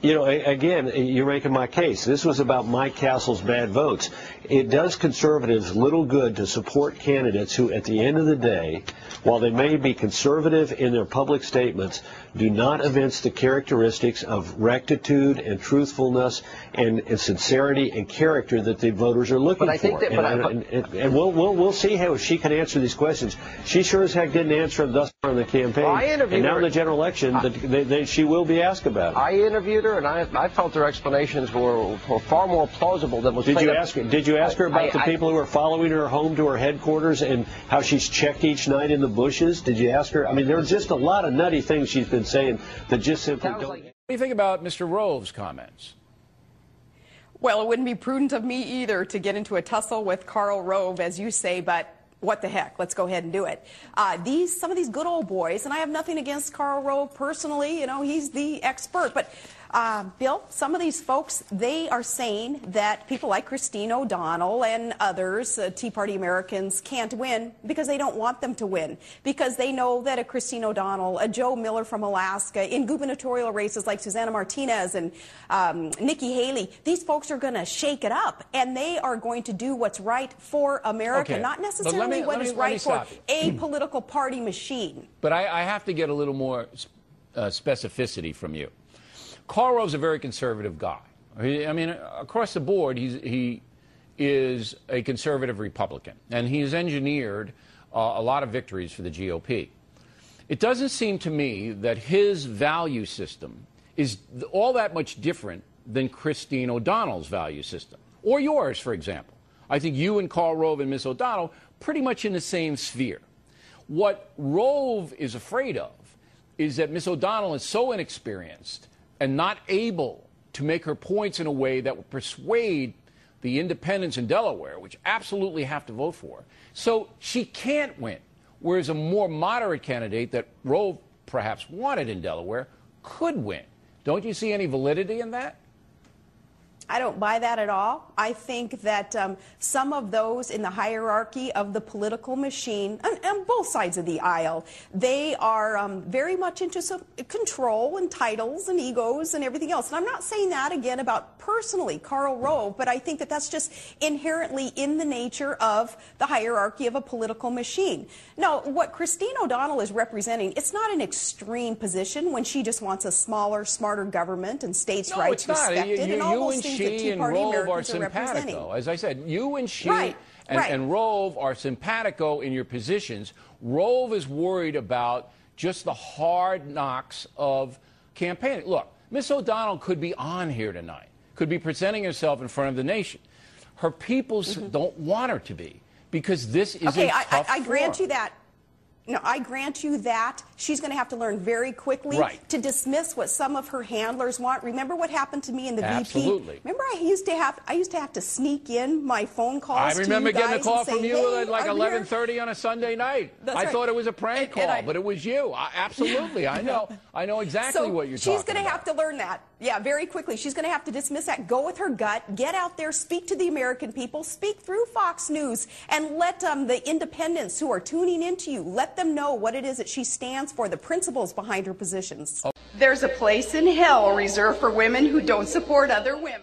You know, again, you're making my case. This was about Mike Castle's bad votes. It does conservatives little good to support candidates who, at the end of the day, while they may be conservative in their public statements, do not evince the characteristics of rectitude and truthfulness and sincerity and character that the voters are looking for. And we'll see how she can answer these questions. She sure as heck didn't answer them thus far in the campaign. Well, and now in the general election, she will be asked about it. I interviewed her, and I felt her explanations were far more plausible than was. Did you ask her about the people who are following her home to her headquarters and how she's checked each night in the bushes? Did you ask her? I mean, there are just a lot of nutty things she's been saying that just simply don't. What do you think about Mr. Rove's comments? Well, it wouldn't be prudent of me either to get into a tussle with Karl Rove, as you say, but what the heck? Let's go ahead and do it. Some of these good old boys, and I have nothing against Karl Rove personally, you know, he's the expert, but Bill, some of these folks, they are saying that people like Christine O'Donnell and others, Tea Party Americans, can't win because they don't want them to win, because they know that a Christine O'Donnell, a Joe Miller from Alaska, in gubernatorial races like Susanna Martinez and Nikki Haley, these folks are going to shake it up, and they are going to do what's right for America, not necessarily what is right for a political party machine. But I have to get a little more specificity from you. Karl Rove's a very conservative guy. I mean, across the board, he is a conservative Republican, and he has engineered a lot of victories for the GOP. It doesn't seem to me that his value system is all that much different than Christine O'Donnell's value system, or yours, for example. I think you and Karl Rove and Miss O'Donnell pretty much in the same sphere. What Rove is afraid of is that Miss O'Donnell is so inexperienced and not able to make her points in a way that would persuade the independents in Delaware, which absolutely have to vote for her. So she can't win, whereas a more moderate candidate that Rove perhaps wanted in Delaware could win. Don't you see any validity in that? I don't buy that at all. I think that some of those in the hierarchy of the political machine, on both sides of the aisle, they are very much into some control and titles and egos and everything else. And I'm not saying that, again, about personally Karl Rove, but I think that that's just inherently in the nature of the hierarchy of a political machine. Now, what Christine O'Donnell is representing, it's not an extreme position when she just wants a smaller, smarter government and states' rights respected and all those things. She and Rove are simpatico. As I said, you and she and Rove are simpatico in your positions. Rove is worried about just the hard knocks of campaigning. Look, Miss O'Donnell could be on here tonight, could be presenting herself in front of the nation. Her people don't want her to be, because this is a tough I grant you that. No, I grant you that. She's going to have to learn very quickly to dismiss what some of her handlers want. Remember what happened to me in the VP? Remember I used to have to sneak in my phone calls. I remember to you getting a call from you hey, at like 11:30 on a Sunday night. I thought it was a prank call, but it was you. Absolutely. I know exactly what you're talking about. She's going to have to learn that. Yeah, very quickly. She's going to have to dismiss that, go with her gut, get out there, speak to the American people, speak through Fox News, and let the independents who are tuning into you, let them know what it is that she stands for, the principles behind her positions. There's a place in hell reserved for women who don't support other women.